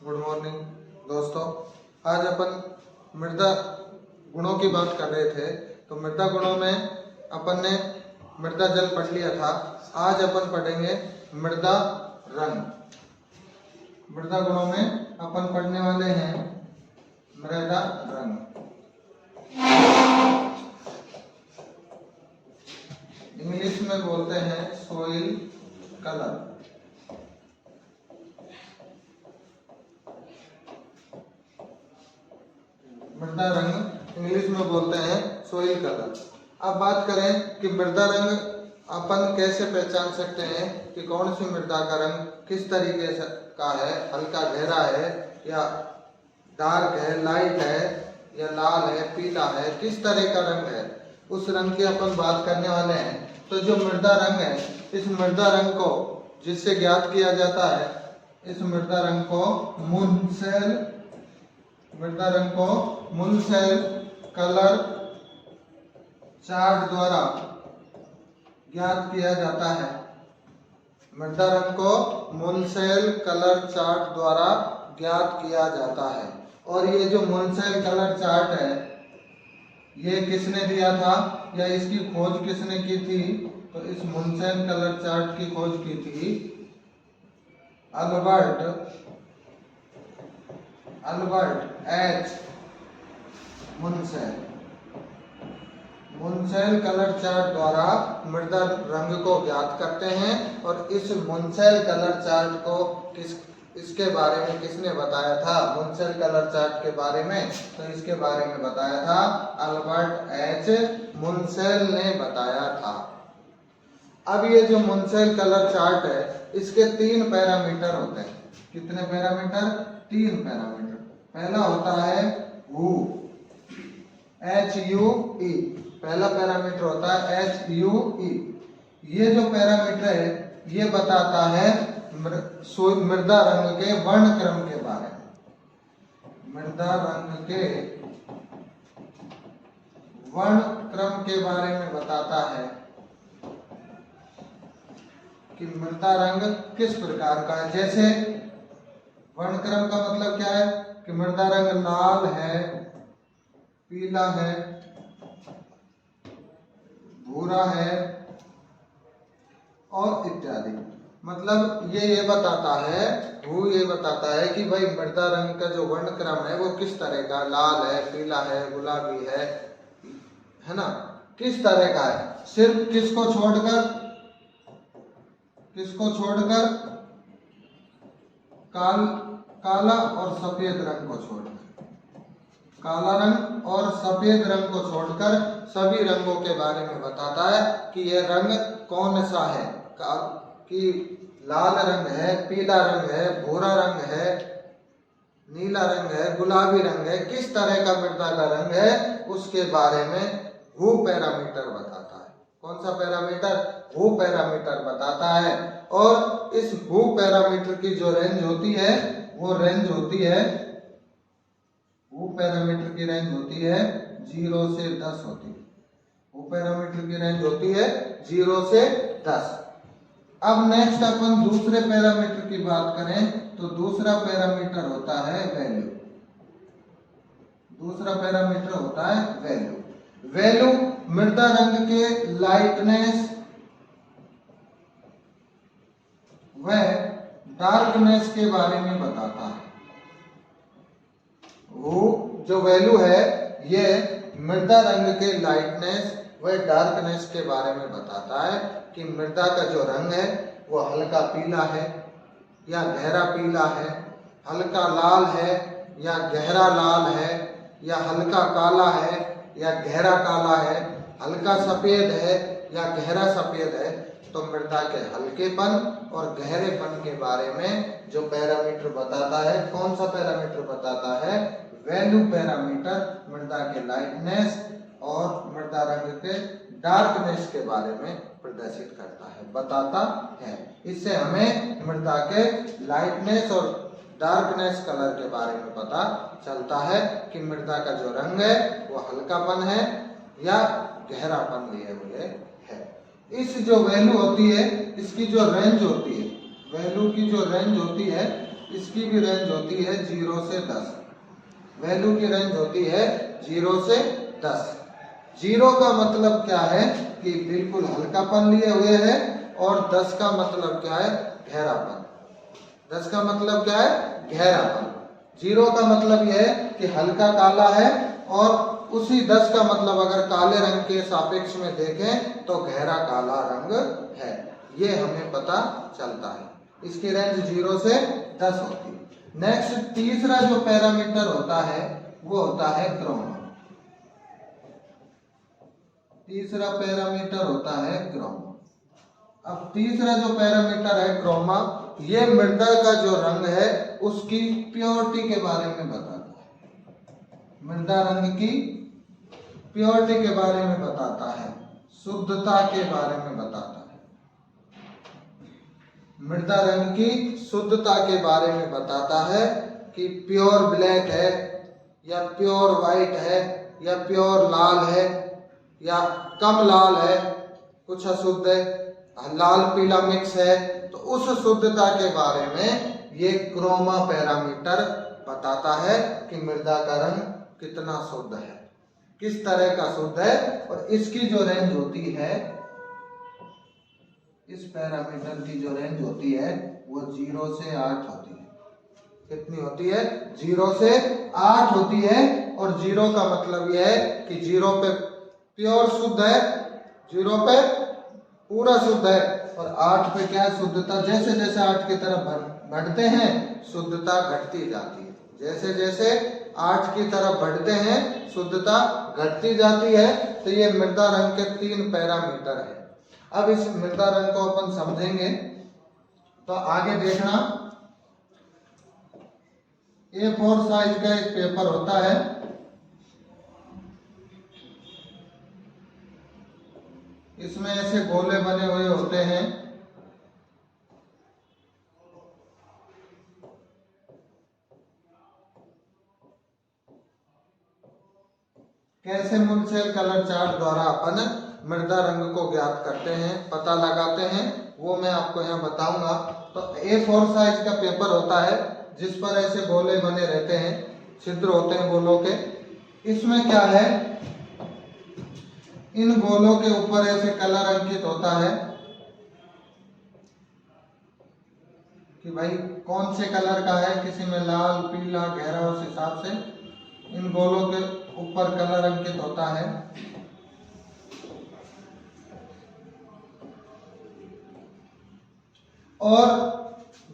Good morning दोस्तों। आज अपन मृदा गुणों की बात कर रहे थे। तो मृदा गुणों में अपन ने मृदा जल पढ़ लिया था। आज अपन पढ़ेंगे मृदा रंग। मृदा गुणों में अपन पढ़ने वाले हैं मृदा रंग। इंग्लिश में बोलते हैं सोइल कलर। मृदा रंग इंग्लिश में बोलते हैं सोइल कलर। अब बात करें कि मृदा रंग अपन कैसे पहचान सकते हैं कि कौन सी मृदा का रंग किस तरीके से का है, हल्का गहरा है या डार्क है, लाइट है या लाल है, पीला है, किस तरह का रंग है, उस रंग की अपन बात करने वाले हैं। तो जो मृदा रंग है, इस मृदा रंग को जिससे ज्ञात किया जाता है, इस मृदा रंग को मुनसेल कलर चार्ट द्वारा ज्ञात किया जाता है। मृदा रंग को मुनसेल कलर चार्ट द्वारा ज्ञात किया जाता है। और ये जो मुनसेल कलर चार्ट है, ये किसने दिया था या इसकी खोज किसने की थी? तो इस मुनसेल कलर चार्ट की खोज की थी अल्बर्ट एच मुनसेल कलर चार्ट द्वारा मृदा रंग को ज्ञात करते हैं। और इस मुनसेल कलर चार्ट को इसके बारे में किसने बताया था? मुनसेल कलर चार्ट के बारे में तो इसके बारे में बताया था अल्बर्ट एच मुनसेल ने बताया था। अब ये जो मुनसेल कलर चार्ट है, इसके 3 पैरामीटर होते हैं। कितने पैरामीटर? 3 पैरामीटर। पहला होता है HUE, HUE। पहला पैरामीटर होता है HUE। ये जो पैरामीटर है, ये बताता है मृदा रंग के वर्ण क्रम के बारे में। मृदा रंग के वर्ण क्रम के बारे में बताता है कि मृदा रंग किस प्रकार का है। जैसे वर्ण क्रम का मतलब क्या है कि मृदा रंग लाल है, पीला है, भूरा है और इत्यादि। मतलब ये बताता है, वो ये बताता है कि भाई मृदा रंग का जो वर्ण क्रम है वो किस तरह का, लाल है, पीला है, गुलाबी है ना, किस तरह का है। सिर्फ किसको छोड़कर काला और सफेद रंग को छोड़कर, काला रंग और सफेद रंग को छोड़कर सभी रंगों के बारे में बताता है कि यह रंग कौन सा है, कि लाल रंग है, पीला रंग है, भूरा रंग है, नीला रंग है, गुलाबी रंग है, किस तरह का मृदा का रंग है, उसके बारे में HUE पैरामीटर बताता है। कौन सा पैरामीटर? HUE पैरामीटर बताता है। और इस HUE पैरामीटर की जो रेंज होती है, वो रेंज होती है, HUE पैरामीटर की रेंज होती है 0 से 10 होती है। HUE पैरामीटर की रेंज होती है 0 से 10। अब नेक्स्ट अपन दूसरे पैरामीटर की बात करें तो दूसरा पैरामीटर होता है वैल्यू। दूसरा पैरामीटर होता है वैल्यू मृदा रंग के लाइटनेस व डार्कनेस के बारे में बताता है। वो जो वैल्यू है, ये मृदा रंग के लाइटनेस व डार्कनेस के बारे में बताता है कि मृदा का जो रंग है वो हल्का पीला है या गहरा पीला है, हल्का लाल है या गहरा लाल है, या हल्का काला है या गहरा काला है, हल्का सफेद है या गहरा सफेद है। तो मृदा के हल्केपन और गहरेपन के बारे में जो पैरामीटर बताता है, कौन सा पैरामीटर बताता है? वैल्यू पैरामीटर मृदा के लाइटनेस और मृदा रंग के डार्कनेस के बारे में प्रदर्शित करता है, बताता है। इससे हमें मृदा के लाइटनेस और डार्कनेस कलर के बारे में पता चलता है कि मृदा का जो रंग है वो हल्कापन है या गहरापन लिए हुए है। इस जो वैल्यू होती है, इसकी जो रेंज होती है, वैल्यू की जो रेंज होती है इसकी भी रेंज होती है 0 से 10। वैल्यू की रेंज होती है 0 से 10। 0 का मतलब क्या है कि बिल्कुल हल्कापन लिए हुए है, और 10 का मतलब क्या है, गहरापन। 10 का मतलब क्या है, गहरापन। 0 का मतलब यह है कि हल्का काला है, और उसी 10 का मतलब अगर काले रंग के सापेक्ष में देखें तो गहरा काला रंग है। ये हमें पता चलता है। इसकी रेंज 0 से 10 होती है। नेक्स्ट तीसरा जो पैरामीटर होता है वो होता है क्रोमा। तीसरा पैरामीटर होता है क्रोमा। अब तीसरा जो पैरामीटर है क्रोमा, ये मृदा का जो रंग है उसकी प्योरिटी के बारे में बताता है। मृदा रंग की प्योरिटी के बारे में बताता है, शुद्धता के बारे में बताता है। मृदा रंग की शुद्धता के बारे में बताता है कि प्योर ब्लैक है या प्योर वाइट है या प्योर लाल है या कम लाल है, कुछ अशुद्ध है, लाल पीला मिक्स है। तो उस शुद्धता के बारे में ये क्रोमा पैरामीटर बताता है कि मृदा का रंग कितना शुद्ध है, किस तरह का शुद्ध है। और इसकी जो रेंज होती है, इस पैरामीटर की जो रेंज होती है वो 0 से 8 होती है। कितनी होती है, 0 से 8 होती है। और 0 का मतलब यह है कि 0 पे प्योर शुद्ध है, 0 पे पूरा शुद्ध है, और 8 पे क्या है, शुद्धता। जैसे जैसे 8 की तरफ बढ़ते हैं शुद्धता घटती जाती है। जैसे जैसे 8 की तरफ बढ़ते हैं शुद्धता घटती जाती है। तो ये मृदा रंग के 3 पैरामीटर है। अब इस मृदा रंग को अपन समझेंगे तो आगे देखना, A4 साइज का एक पेपर होता है, इसमें ऐसे गोले बने हुए होते हैं। कैसे मुनसेल कलर चार्ट द्वारा अपन मृदा रंग को ज्ञात करते हैं, पता लगाते हैं, वो मैं आपको यहाँ बताऊंगा। तो A4 साइज का पेपर होता है जिस पर ऐसे गोले बने रहते हैं, छिद्र होते हैं गोलों के। इसमें क्या है, इन गोलों के ऊपर ऐसे कलर अंकित होता है कि भाई कौन से कलर का है, किसी में लाल पीला गहरा, उस हिसाब से इन गोलों के ऊपर कलर अंकित होता है। और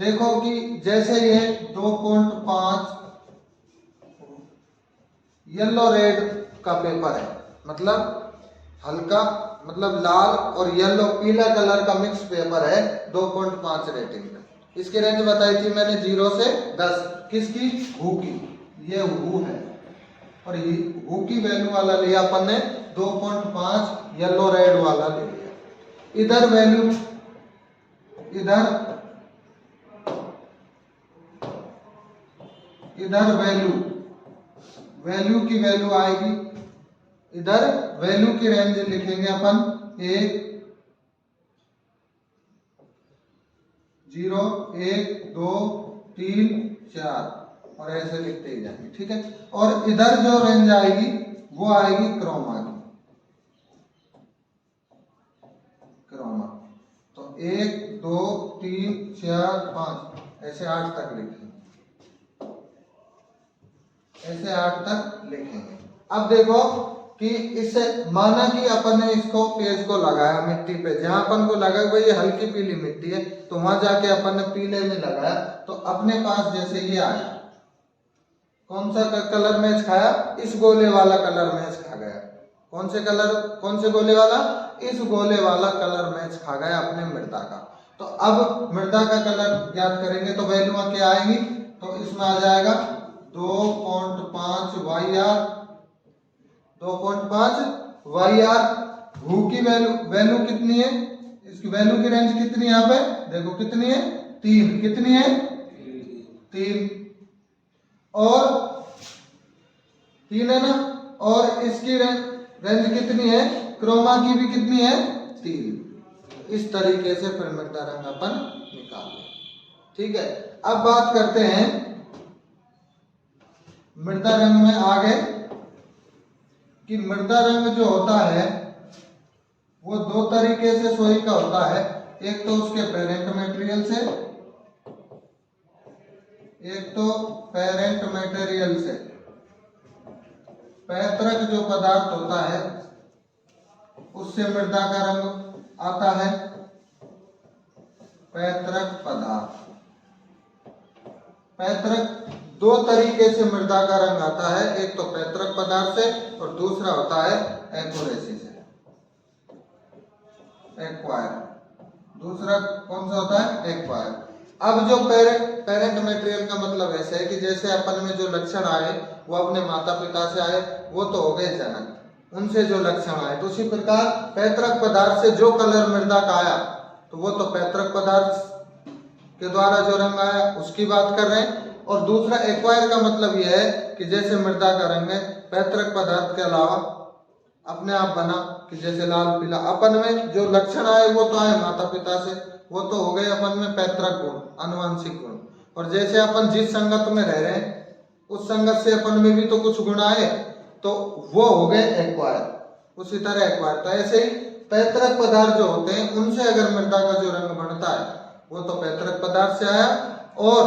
देखो कि जैसे ये 2.5 येलो रेड का पेपर है, मतलब हल्का, मतलब लाल और येलो पीला कलर का मिक्स पेपर है, 2.5 रेटिंग का। इसकी रेंज बताई थी मैंने 0 से 10। किसकी, हू की। ये हू है, और हू की वैल्यू वाला लिया अपन ने 2.5, येलो रेड वाला ले लिया। इधर वैल्यू, इधर वैल्यू की वैल्यू आएगी, इधर वैल्यू की रेंज लिखेंगे अपन 1 0 1 2 3 4, और ऐसे लिखते ही जाएंगे, ठीक है। और इधर जो रेंज आएगी वो आएगी क्रोमा की। क्रोमा तो 1 2 3 4 5 ऐसे 8 तक लिखेंगे, ऐसे 8 तक लिखेंगे। अब देखो कि इससे माना कि अपन ने इसको पेज को लगाया मिट्टी पे, जहां अपन को लगा हुआ ये हल्की पीली मिट्टी है, तो वहां जाके अपन ने पीले में लगाया, तो अपने पास जैसे ये आया, कौन सा कलर मैच खाया, इस गोले वाला कलर मैच खा गया। कौन से कलर, कौन से गोले वाला, इस गोले वाला कलर मैच खा गया अपने मृदा का। तो अब मृदा का कलर ज्ञात करेंगे तो वैल्यू क्या आएंगी, तो इसमें आ जाएगा 2.5 YR, 2.5 YR। हू की वैल्यू कितनी है, इसकी वैल्यू की रेंज कितनी है, यहाँ पे देखो कितनी है, 3। कितनी है, 3, और 3 है ना। और इसकी रेंज कितनी है, क्रोमा की भी कितनी है, 3। इस तरीके से फिर मृदा रंग अपन निकाल लें। ठीक है, अब बात करते हैं मृदा रंग में आगे कि मृदा रंग जो होता है वो दो तरीके से सोई का होता है। एक तो उसके पेरेंट मटेरियल से, एक तो पेरेंट मटेरियल से। पैतृक जो पदार्थ होता है उससे मृदा का रंग आता है। पैतृक पदार्थ, पैतृक दो तरीके से मृदा का रंग आता है, एक तो पैतृक पदार्थ से और दूसरा होता है एक्यूरेसी से, एक्वायर। दूसरा कौन सा होता है? एक्वायर। अब जो पेरेंट मटेरियल का मतलब ऐसा है कि जैसे अपन में जो लक्षण आए वो अपने माता पिता से आए, वो तो हो गए जनक, उनसे जो लक्षण आए। तो उसी प्रकार पैतृक पदार्थ से जो कलर मृदा का आया तो वो तो पैतृक पदार्थ के द्वारा जो रंग आया उसकी बात कर रहे हैं। और दूसरा एक्वायर का मतलब यह है कि जैसे मृदा का रंग है पैतृक पदार्थ के अलावा अपने आप बना, कि जैसे लाल पीला। अपन में जो लक्षण आए वो तो आए माता पिता से, वो तो हो गए अपन में पैतृक गुण, आनुवंशिक गुण। और जैसे अपन जिस संगत में रह रहे हैं उस संगत से अपन में भी तो कुछ गुण आए, तो वो हो गए एक्वायर। उसी तरह एक्वायर। तो ऐसे ही पैतृक पदार्थ जो होते हैं उनसे अगर मृदा का जो रंग बनता है वो तो पैतृक पदार्थ से आया। और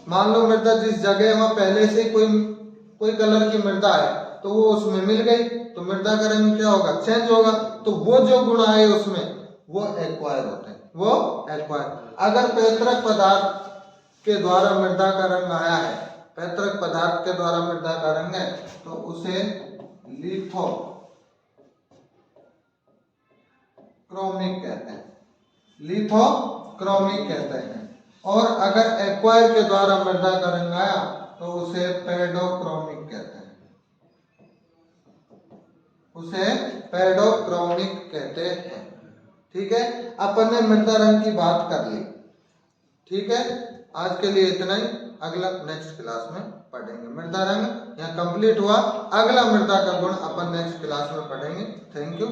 मान लो मृदा जिस जगह वहां पहले से कोई कलर की मृदा है तो वो उसमें मिल गई, तो मृदा का रंग क्या होगा? चेंज होगा। तो वो जो गुण आए उसमें वो एक्वायर होते हैं, वो एक्वायर। अगर पैतृक पदार्थ के द्वारा मृदा का रंग आया है, पैतृक पदार्थ के द्वारा मृदा का रंग है, तो उसे लिथोक्रोमिक कहते हैं, लिथोक्रोमिक कहते हैं। और अगर एक्वायर के द्वारा मृदा का रंग आया तो उसे पेडोक्रोमिक कहते हैं, उसे पेडोक्रोमिक कहते हैं। ठीक है, अपन ने मृदा रंग की बात कर ली। ठीक है, आज के लिए इतना ही। अगला नेक्स्ट क्लास में पढ़ेंगे। मृदा रंग यहाँ कंप्लीट हुआ, अगला मृदा का गुण अपन नेक्स्ट क्लास में पढ़ेंगे। Thank you.